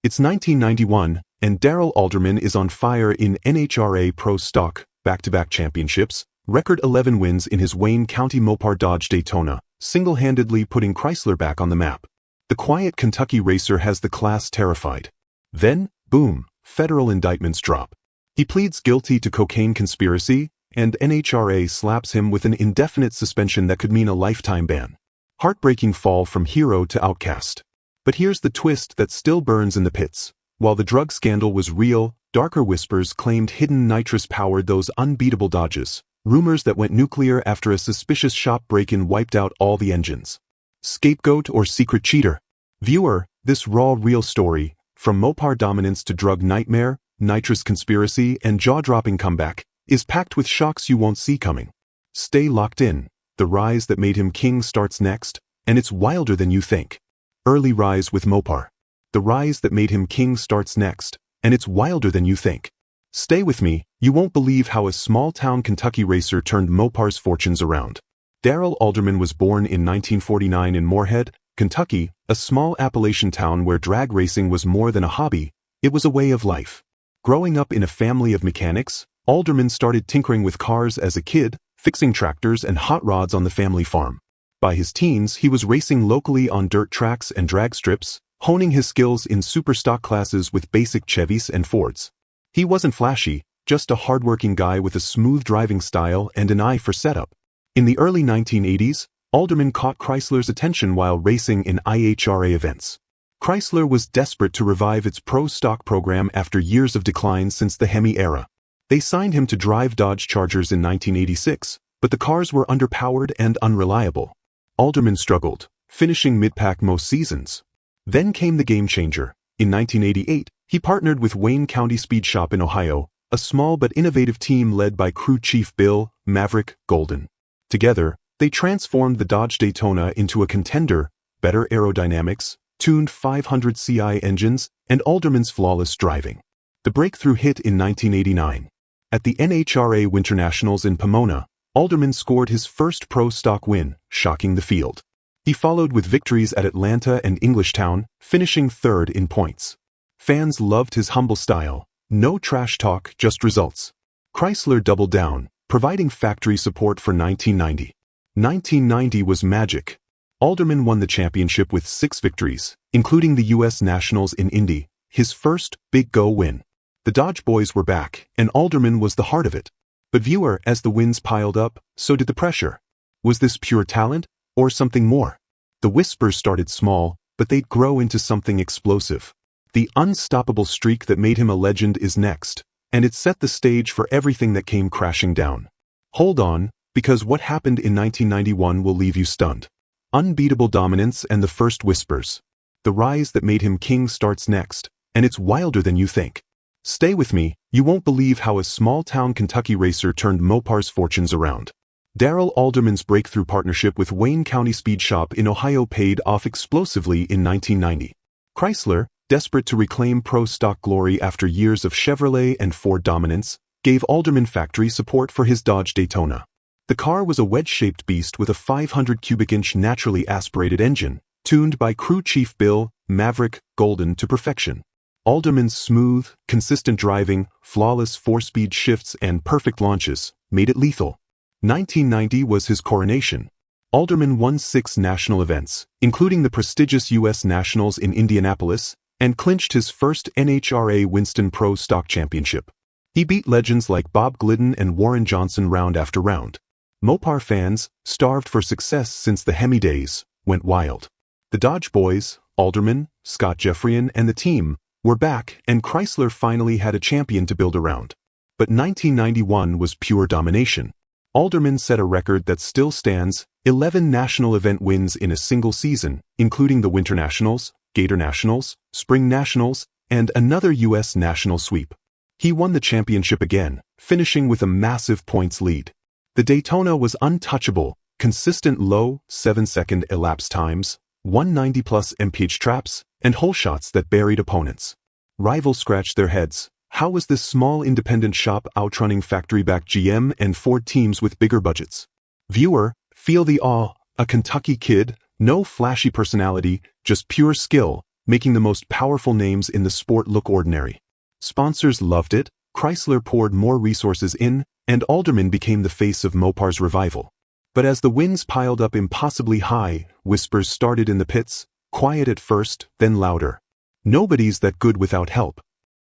It's 1991, and Darrell Alderman is on fire in NHRA Pro Stock, back-to-back championships, record 11 wins in his Wayne County Mopar Dodge Daytona, single-handedly putting Chrysler back on the map. The quiet Kentucky racer has the class terrified. Then, boom, federal indictments drop. He pleads guilty to cocaine conspiracy, and NHRA slaps him with an indefinite suspension that could mean a lifetime ban. Heartbreaking fall from hero to outcast. But here's the twist that still burns in the pits. While the drug scandal was real, darker whispers claimed hidden nitrous powered those unbeatable Dodges. Rumors that went nuclear after a suspicious shop break-in wiped out all the engines. Scapegoat or secret cheater? Viewer, this raw, real story, from Mopar dominance to drug nightmare, nitrous conspiracy, and jaw-dropping comeback, is packed with shocks you won't see coming. Stay locked in. The rise that made him king starts next, and it's wilder than you think. Early rise with Mopar. The rise that made him king starts next, and it's wilder than you think. Stay with me, you won't believe how a small-town Kentucky racer turned Mopar's fortunes around. Darrell Alderman was born in 1949 in Moorhead, Kentucky, a small Appalachian town where drag racing was more than a hobby, it was a way of life. Growing up in a family of mechanics, Alderman started tinkering with cars as a kid, fixing tractors and hot rods on the family farm. By his teens, he was racing locally on dirt tracks and drag strips, honing his skills in super stock classes with basic Chevys and Fords. He wasn't flashy, just a hardworking guy with a smooth driving style and an eye for setup. In the early 1980s, Alderman caught Chrysler's attention while racing in IHRA events. Chrysler was desperate to revive its pro stock program after years of decline since the Hemi era. They signed him to drive Dodge Chargers in 1986, but the cars were underpowered and unreliable. Alderman struggled, finishing mid-pack most seasons. Then came the game changer. In 1988, he partnered with Wayne County Speed Shop in Ohio, a small but innovative team led by crew chief Bill Maverick Golden. Together, they transformed the Dodge Daytona into a contender, better aerodynamics, tuned 500 CI engines, and Alderman's flawless driving. The breakthrough hit in 1989. At the NHRA Winter Nationals in Pomona, Alderman scored his first pro stock win, shocking the field. He followed with victories at Atlanta and Englishtown, finishing third in points. Fans loved his humble style. No trash talk, just results. Chrysler doubled down, providing factory support for 1990. 1990 was magic. Alderman won the championship with 6 victories, including the U.S. Nationals in Indy, his first big go win. The Dodge boys were back, and Alderman was the heart of it. But viewer, as the wins piled up, so did the pressure. Was this pure talent, or something more? The whispers started small, but they'd grow into something explosive. The unstoppable streak that made him a legend is next, and it set the stage for everything that came crashing down. Hold on, because what happened in 1991 will leave you stunned. Unbeatable dominance and the first whispers. The rise that made him king starts next, and it's wilder than you think. Stay with me, you won't believe how a small-town Kentucky racer turned Mopar's fortunes around. Darrell Alderman's breakthrough partnership with Wayne County Speed Shop in Ohio paid off explosively in 1990. Chrysler, desperate to reclaim pro stock glory after years of Chevrolet and Ford dominance, gave Alderman factory support for his Dodge Daytona. The car was a wedge-shaped beast with a 500 cubic inch naturally aspirated engine, tuned by crew chief Bill Maverick Golden to perfection. Alderman's smooth, consistent driving, flawless 4-speed shifts and perfect launches made it lethal. 1990 was his coronation. Alderman won 6 national events, including the prestigious U.S. Nationals in Indianapolis, and clinched his first NHRA Winston Pro Stock Championship. He beat legends like Bob Glidden and Warren Johnson round after round. Mopar fans, starved for success since the Hemi days, went wild. The Dodge boys, Alderman, Scott Jeffrian, and the team, were back, and Chrysler finally had a champion to build around. But 1991 was pure domination. Alderman set a record that still stands, 11 national event wins in a single season, including the Winter Nationals, Gator Nationals, Spring Nationals, and another U.S. national sweep. He won the championship again, finishing with a massive points lead. The Daytona was untouchable, consistent low, 7-second elapsed times, 190-plus mph traps, and hole shots that buried opponents. Rivals scratched their heads. How was this small independent shop outrunning factory-backed GM and Ford teams with bigger budgets? Viewer, feel the awe. A Kentucky kid, no flashy personality, just pure skill, making the most powerful names in the sport look ordinary. Sponsors loved it, Chrysler poured more resources in, and Alderman became the face of Mopar's revival. But as the wins piled up impossibly high, whispers started in the pits, quiet at first, then louder. Nobody's that good without help.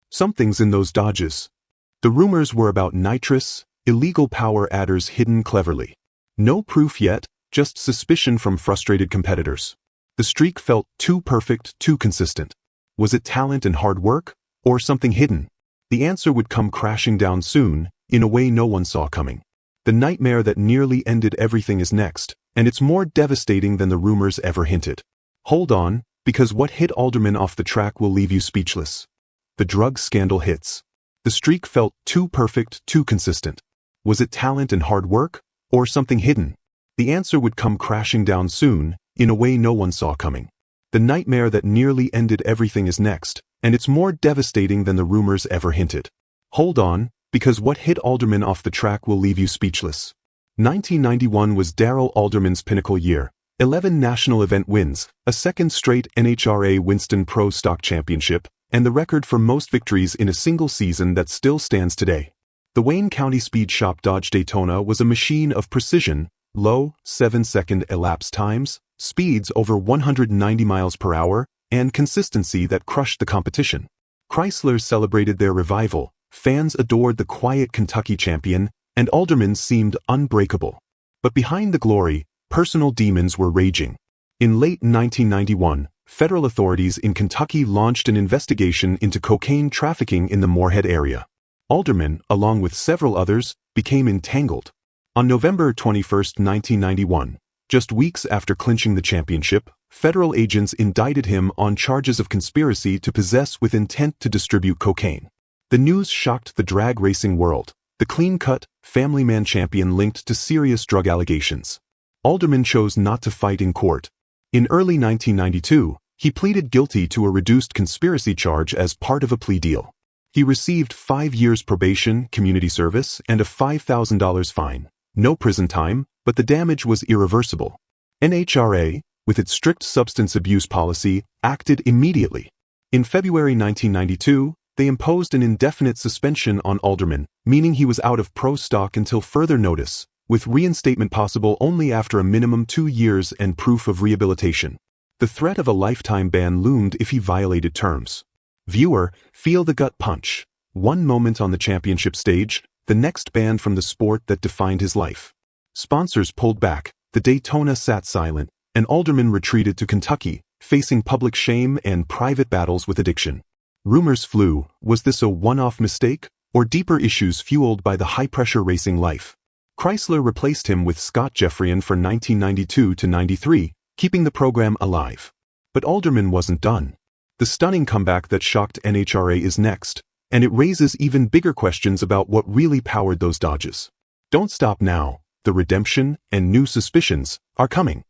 Something's in those Dodges. The rumors were about Nitrous, illegal power adders hidden cleverly. No proof yet, just suspicion from frustrated competitors. The streak felt too perfect, too consistent. Was it talent and hard work, or something hidden? The answer would come crashing down soon, in a way no one saw coming. The nightmare that nearly ended everything is next, and it's more devastating than the rumors ever hinted. Hold on, because what hit Alderman off the track will leave you speechless. The drug scandal hits. The streak felt too perfect, too consistent. Was it talent and hard work, or something hidden? The answer would come crashing down soon, in a way no one saw coming. The nightmare that nearly ended everything is next, and it's more devastating than the rumors ever hinted. Hold on, because what hit Alderman off the track will leave you speechless. 1991 was Darrell Alderman's pinnacle year. 11 national event wins, a second straight NHRA Winston Pro Stock Championship, and the record for most victories in a single season that still stands today. The Wayne County Speed Shop Dodge Daytona was a machine of precision, low, 7-second elapsed times, speeds over 190 miles per hour, and consistency that crushed the competition. Chrysler celebrated their revival, fans adored the quiet Kentucky champion, and Alderman seemed unbreakable. But behind the glory, personal demons were raging. In late 1991, federal authorities in Kentucky launched an investigation into cocaine trafficking in the Moorhead area. Alderman, along with several others, became entangled. On November 21, 1991, just weeks after clinching the championship, federal agents indicted him on charges of conspiracy to possess with intent to distribute cocaine. The news shocked the drag racing world. The clean-cut, family man champion linked to serious drug allegations. Alderman chose not to fight in court. In early 1992, he pleaded guilty to a reduced conspiracy charge as part of a plea deal. He received 5 years probation, community service, and a $5,000 fine. No prison time, but the damage was irreversible. NHRA, with its strict substance abuse policy, acted immediately. In February 1992, they imposed an indefinite suspension on Alderman, meaning he was out of pro stock until further notice, with reinstatement possible only after a minimum 2 years and proof of rehabilitation. The threat of a lifetime ban loomed if he violated terms. Viewer, feel the gut punch. One moment on the championship stage, the next banned from the sport that defined his life. Sponsors pulled back, the Daytona sat silent, and Alderman retreated to Kentucky, facing public shame and private battles with addiction. Rumors flew, was this a one-off mistake, or deeper issues fueled by the high-pressure racing life? Chrysler replaced him with Scott Jeffrian for 1992 to 93, keeping the program alive. But Alderman wasn't done. The stunning comeback that shocked NHRA is next, and it raises even bigger questions about what really powered those Dodges. Don't stop now, the redemption and new suspicions are coming.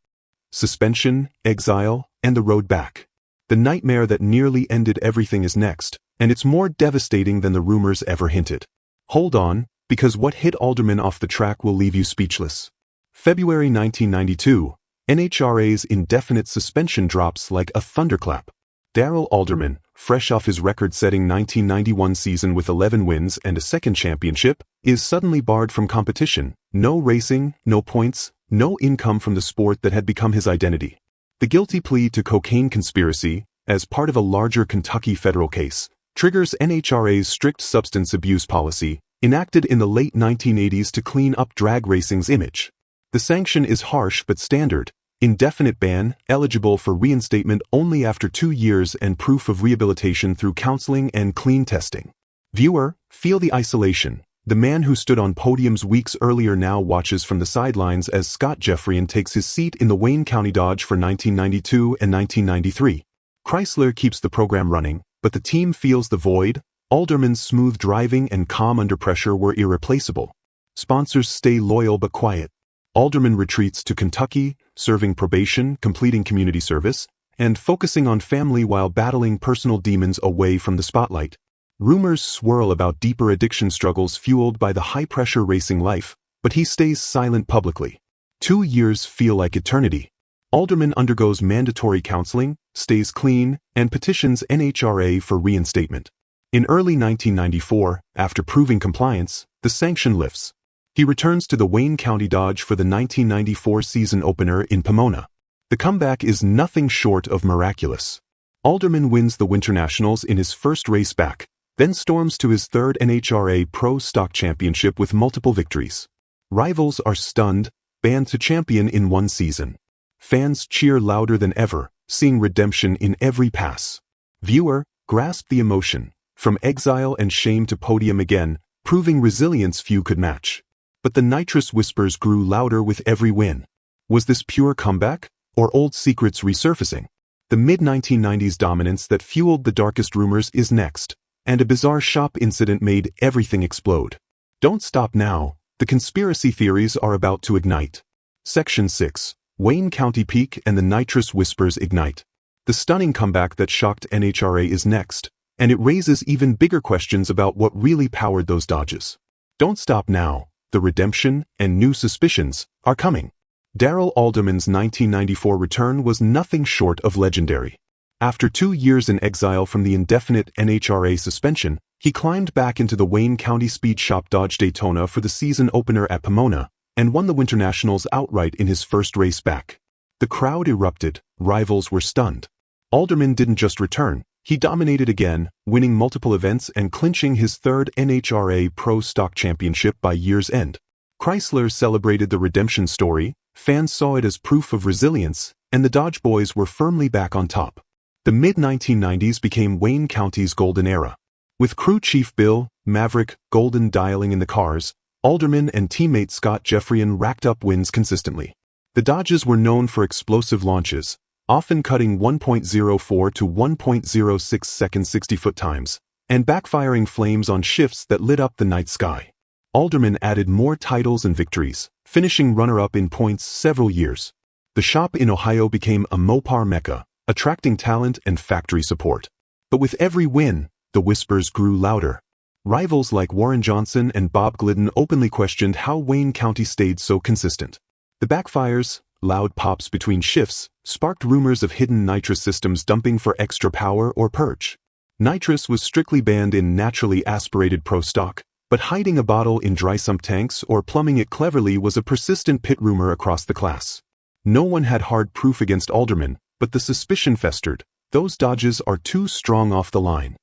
Suspension, exile, and the road back. The nightmare that nearly ended everything is next, and it's more devastating than the rumors ever hinted. Hold on, because what hit Alderman off the track will leave you speechless. February 1992, NHRA's indefinite suspension drops like a thunderclap. Darrell Alderman, fresh off his record-setting 1991 season with 11 wins and a second championship, is suddenly barred from competition. No racing, no points, no income from the sport that had become his identity. The guilty plea to cocaine conspiracy, as part of a larger Kentucky federal case, triggers NHRA's strict substance abuse policy, enacted in the late 1980s to clean up drag racing's image. The sanction is harsh but standard. Indefinite ban, eligible for reinstatement only after 2 years and proof of rehabilitation through counseling and clean testing. Viewer, feel the isolation. The man who stood on podiums weeks earlier now watches from the sidelines as Scott Jeffrian takes his seat in the Wayne County Dodge for 1992 and 1993. Chrysler keeps the program running, but the team feels the void. Alderman's smooth driving and calm under pressure were irreplaceable. Sponsors stay loyal but quiet. Alderman retreats to Kentucky, serving probation, completing community service, and focusing on family while battling personal demons away from the spotlight. Rumors swirl about deeper addiction struggles fueled by the high-pressure racing life, but he stays silent publicly. 2 years feel like eternity. Alderman undergoes mandatory counseling, stays clean, and petitions NHRA for reinstatement. In early 1994, after proving compliance, the sanction lifts. He returns to the Wayne County Dodge for the 1994 season opener in Pomona. The comeback is nothing short of miraculous. Alderman wins the Winter Nationals in his first race back, then storms to his third NHRA Pro Stock Championship with multiple victories. Rivals are stunned, banned to champion in one season. Fans cheer louder than ever, seeing redemption in every pass. Viewer, grasp the emotion, from exile and shame to podium again, proving resilience few could match. But the Nitrous whispers grew louder with every win. Was this pure comeback, or old secrets resurfacing? The mid-1990s dominance that fueled the darkest rumors is next, and a bizarre shop incident made everything explode. Don't stop now, the conspiracy theories are about to ignite. Section 6. Wayne County Peak and the Nitrous whispers ignite. The stunning comeback that shocked NHRA is next, and it raises even bigger questions about what really powered those Dodges. Don't stop now, the redemption and new suspicions are coming. Darrell Alderman's 1994 return was nothing short of legendary. After 2 years in exile from the indefinite NHRA suspension, he climbed back into the Wayne County Speed Shop Dodge Daytona for the season opener at Pomona, and won the Winter Nationals outright in his first race back. The crowd erupted, rivals were stunned. Alderman didn't just return, he dominated again, winning multiple events and clinching his third NHRA Pro Stock Championship by year's end. Chrysler celebrated the redemption story, fans saw it as proof of resilience, and the Dodge boys were firmly back on top. The mid-1990s became Wayne County's golden era. With crew chief Bill, Maverick, Golden dialing in the cars, Alderman and teammate Scott Jeffrian racked up wins consistently. The Dodges were known for explosive launches, often cutting 1.04 to 1.06 second 60-foot times, and backfiring flames on shifts that lit up the night sky. Alderman added more titles and victories, finishing runner-up in points several years. The shop in Ohio became a Mopar mecca, attracting talent and factory support. But with every win, the whispers grew louder. Rivals like Warren Johnson and Bob Glidden openly questioned how Wayne County stayed so consistent. The backfires, loud pops between shifts, sparked rumors of hidden nitrous systems dumping for extra power or purge. Nitrous was strictly banned in naturally aspirated pro stock, but hiding a bottle in dry sump tanks or plumbing it cleverly was a persistent pit rumor across the class. No one had hard proof against Alderman, but the suspicion festered. Those Dodges are too strong off the line.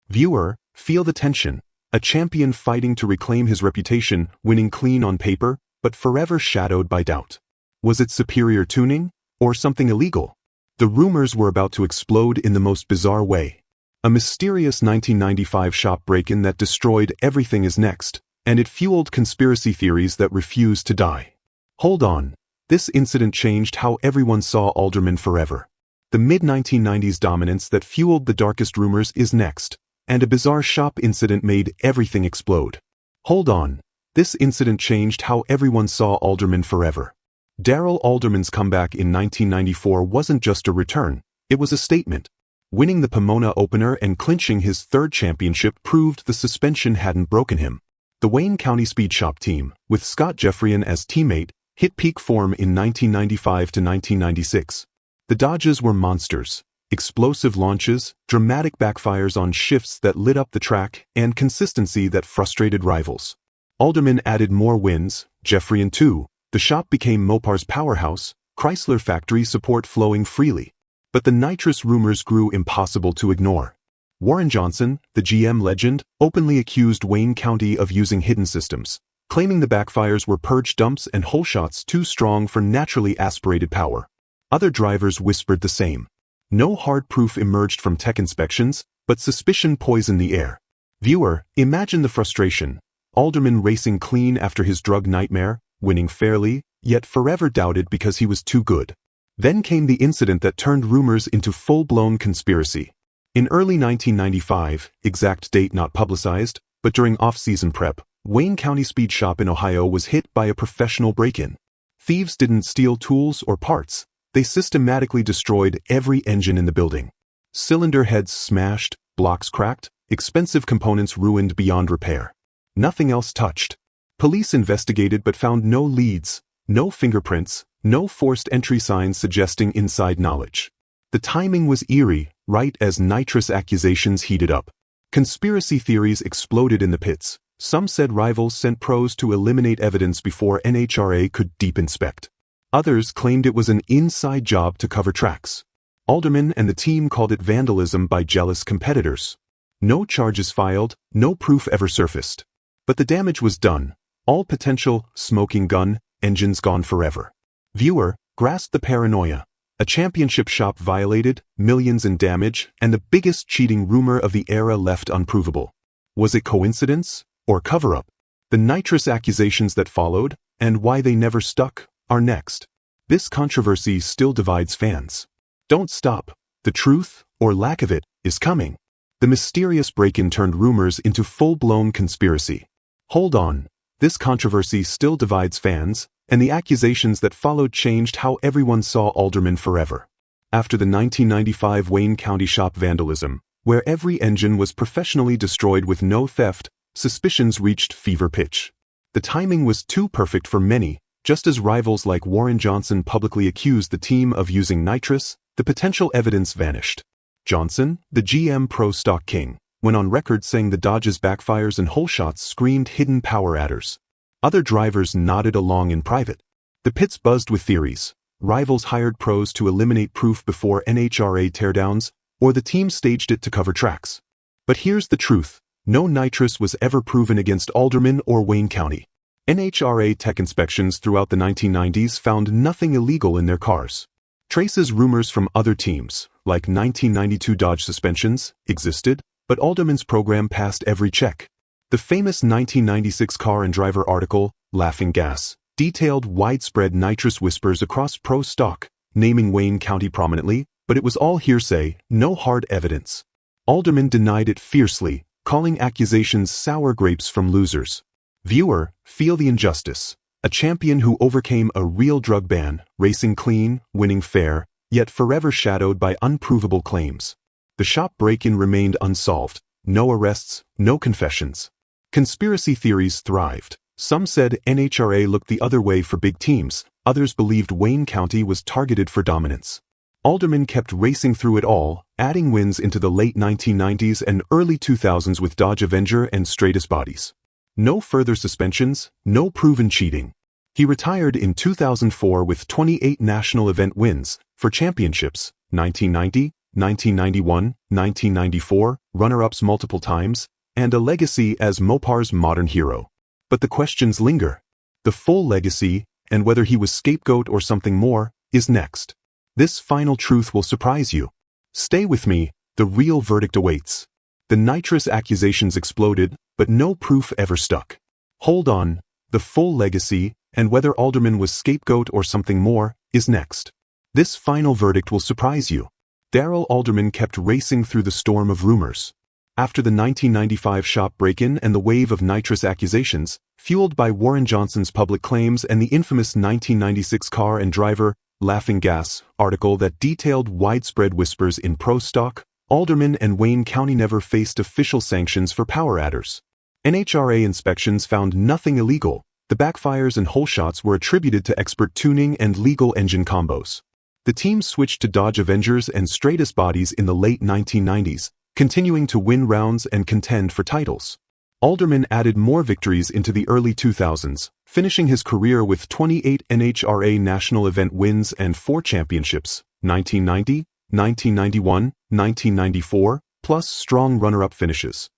Viewer, feel the tension. A champion fighting to reclaim his reputation, winning clean on paper, but forever shadowed by doubt. Was it superior tuning, or something illegal? The rumors were about to explode in the most bizarre way. A mysterious 1995 shop break-in that destroyed everything is next, and it fueled conspiracy theories that refused to die. Hold on, this incident changed how everyone saw Alderman forever. The mid-1990s dominance that fueled the darkest rumors is next, and a bizarre shop incident made everything explode. Hold on, this incident changed how everyone saw Alderman forever. Darrell Alderman's comeback in 1994 wasn't just a return, it was a statement. Winning the Pomona opener and clinching his third championship proved the suspension hadn't broken him. The Wayne County Speed Shop team, with Scott Jeffrian as teammate, hit peak form in 1995 to 1996. The Dodges were monsters. Explosive launches, dramatic backfires on shifts that lit up the track, and consistency that frustrated rivals. Alderman added more wins, Jeffrian too. The shop became Mopar's powerhouse, Chrysler factory support flowing freely. But the nitrous rumors grew impossible to ignore. Warren Johnson, the GM legend, openly accused Wayne County of using hidden systems, claiming the backfires were purge dumps and hole shots too strong for naturally aspirated power. Other drivers whispered the same. No hard proof emerged from tech inspections, but suspicion poisoned the air. Viewer, imagine the frustration. Alderman racing clean after his drug nightmare, winning fairly, yet forever doubted because he was too good. Then came the incident that turned rumors into full-blown conspiracy. In early 1995, exact date not publicized, but during off-season prep, Wayne County Speed Shop in Ohio was hit by a professional break-in. Thieves didn't steal tools or parts. They systematically destroyed every engine in the building. Cylinder heads smashed, blocks cracked, expensive components ruined beyond repair. Nothing else touched. Police investigated but found no leads, no fingerprints, no forced entry signs suggesting inside knowledge. The timing was eerie, right as Nitrous accusations heated up. Conspiracy theories exploded in the pits. Some said rivals sent pros to eliminate evidence before NHRA could deep inspect. Others claimed it was an inside job to cover tracks. Alderman and the team called it vandalism by jealous competitors. No charges filed, no proof ever surfaced. But the damage was done. All potential smoking gun engines gone forever. Viewer grasped the paranoia. A championship shop violated, millions in damage, and the biggest cheating rumor of the era left unprovable. Was it coincidence or cover-up? The Nitrous accusations that followed, and why they never stuck, are next. This controversy still divides fans. Don't stop. The truth, or lack of it, is coming. The mysterious break-in turned rumors into full-blown conspiracy. Hold on. This controversy still divides fans, and the accusations that followed changed how everyone saw Alderman forever. After the 1995 Wayne County shop vandalism, where every engine was professionally destroyed with no theft, suspicions reached fever pitch. The timing was too perfect for many. Just as rivals like Warren Johnson publicly accused the team of using Nitrous, the potential evidence vanished. Johnson, the GM Pro Stock King, went on record saying the Dodge's backfires and hole shots screamed hidden power adders. Other drivers nodded along in private. The pits buzzed with theories. Rivals hired pros to eliminate proof before NHRA teardowns, or the team staged it to cover tracks. But here's the truth. No Nitrous was ever proven against Alderman or Wayne County. NHRA tech inspections throughout the 1990s found nothing illegal in their cars. Traces rumors from other teams, like 1992 Dodge suspensions, existed, but Alderman's program passed every check. The famous 1996 Car and Driver article, Laughing Gas, detailed widespread nitrous whispers across pro stock, naming Wayne County prominently, but it was all hearsay, no hard evidence. Alderman denied it fiercely, calling accusations sour grapes from losers. Viewer, feel the injustice. A champion who overcame a real drug ban, racing clean, winning fair, yet forever shadowed by unprovable claims. The shop break-in remained unsolved. No arrests, no confessions. Conspiracy theories thrived. Some said NHRA looked the other way for big teams. Others believed Wayne County was targeted for dominance. Alderman kept racing through it all, adding wins into the late 1990s and early 2000s with Dodge Avenger and Stratus bodies. No further suspensions, no proven cheating. He retired in 2004 with 28 national event wins for championships, 1990, 1991, 1994, runner-ups multiple times, and a legacy as Mopar's modern hero. But the questions linger. The full legacy, and whether he was scapegoat or something more, is next. This final truth will surprise you. Stay with me, the real verdict awaits. The Nitrous accusations exploded, but no proof ever stuck. Hold on, the full legacy, and whether Alderman was scapegoat or something more, is next. This final verdict will surprise you. Darrell Alderman kept racing through the storm of rumors. After the 1995 shop break-in and the wave of Nitrous accusations, fueled by Warren Johnson's public claims and the infamous 1996 Car and Driver, Laughing Gas article that detailed widespread whispers in pro stock, Alderman and Wayne County never faced official sanctions for power adders. NHRA inspections found nothing illegal. The backfires and hole shots were attributed to expert tuning and legal engine combos. The team switched to Dodge Avengers and Stratus bodies in the late 1990s, continuing to win rounds and contend for titles. Alderman added more victories into the early 2000s, finishing his career with 28 NHRA national event wins and 4 championships, 1990, 1991, 1994, plus strong runner-up finishes.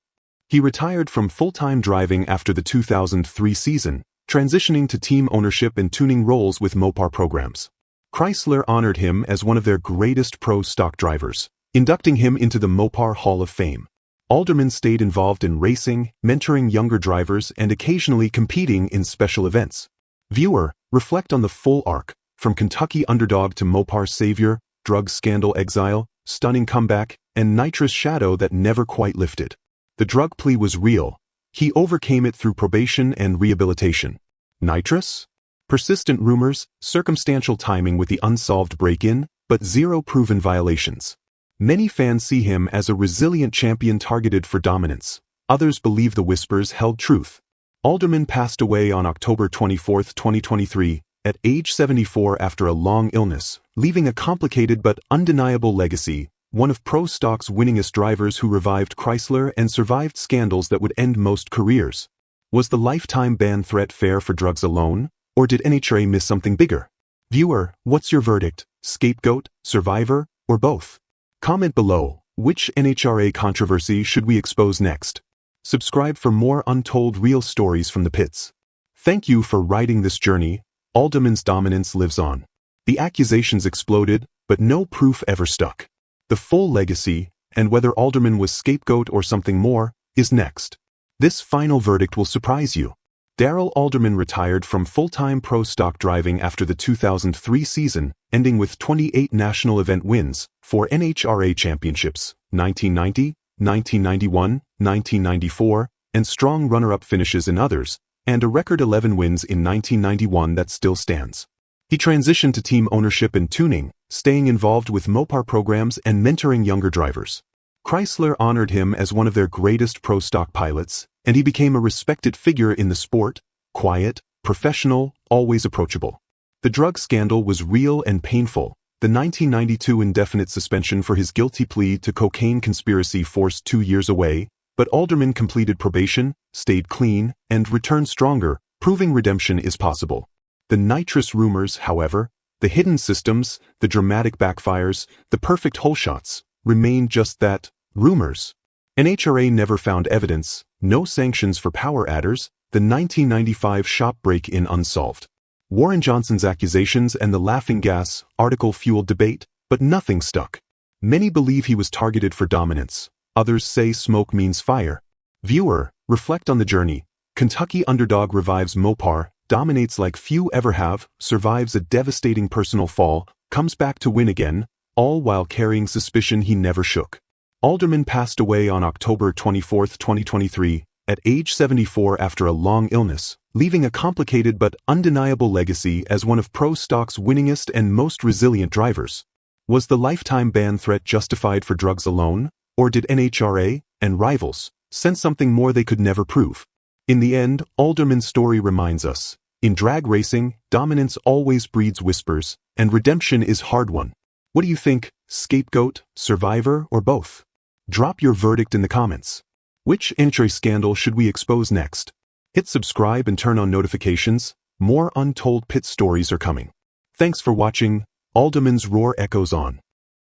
He retired from full-time driving after the 2003 season, transitioning to team ownership and tuning roles with Mopar programs. Chrysler honored him as one of their greatest pro stock drivers, inducting him into the Mopar Hall of Fame. Alderman stayed involved in racing, mentoring younger drivers, and occasionally competing in special events. Viewer, reflect on the full arc, from Kentucky underdog to Mopar savior, drug scandal exile, stunning comeback, and Nitrous shadow that never quite lifted. The drug plea was real. He overcame it through probation and rehabilitation. Nitrous? Persistent rumors, circumstantial timing with the unsolved break-in, but zero proven violations. Many fans see him as a resilient champion targeted for dominance. Others believe the whispers held truth. Alderman passed away on October 24, 2023, at age 74 after a long illness, leaving a complicated but undeniable legacy, one of Pro Stock's winningest drivers who revived Chrysler and survived scandals that would end most careers. Was the lifetime ban threat fair for drugs alone, or did NHRA miss something bigger? Viewer, what's your verdict? Scapegoat, survivor, or both? Comment below, which NHRA controversy should we expose next? Subscribe for more untold real stories from the pits. Thank you for riding this journey. Alderman's dominance lives on. The accusations exploded, but no proof ever stuck. The full legacy, and whether Alderman was scapegoat or something more, is next. This final verdict will surprise you. Darrell Alderman retired from full-time pro stock driving after the 2003 season, ending with 28 national event wins, 4 NHRA championships, 1990, 1991, 1994, and strong runner-up finishes in others, and a record 11 wins in 1991 that still stands. He transitioned to team ownership and tuning, staying involved with Mopar programs and mentoring younger drivers. Chrysler honored him as one of their greatest pro stock pilots, and he became a respected figure in the sport, quiet, professional, always approachable. The drug scandal was real and painful. The 1992 indefinite suspension for his guilty plea to cocaine conspiracy forced 2 years away, but Alderman completed probation, stayed clean, and returned stronger, proving redemption is possible. The nitrous rumors, however, the hidden systems, the dramatic backfires, the perfect hole shots, remained just that, rumors. NHRA never found evidence, no sanctions for power adders, the 1995 shop break-in unsolved. Warren Johnson's accusations and the laughing gas article fueled debate, but nothing stuck. Many believe he was targeted for dominance. Others say smoke means fire. Viewer, reflect on the journey. Kentucky underdog revives Mopar, dominates like few ever have, survives a devastating personal fall, comes back to win again, all while carrying suspicion he never shook. Alderman passed away on October 24, 2023, at age 74 after a long illness, leaving a complicated but undeniable legacy as one of Pro Stock's winningest and most resilient drivers. Was the lifetime ban threat justified for drugs alone, or did NHRA and rivals sense something more they could never prove? In the end, Alderman's story reminds us, in drag racing, dominance always breeds whispers, and redemption is hard-won. What do you think, scapegoat, survivor, or both? Drop your verdict in the comments. Which NHRA scandal should we expose next? Hit subscribe and turn on notifications. More untold pit stories are coming. Thanks for watching. Alderman's roar echoes on.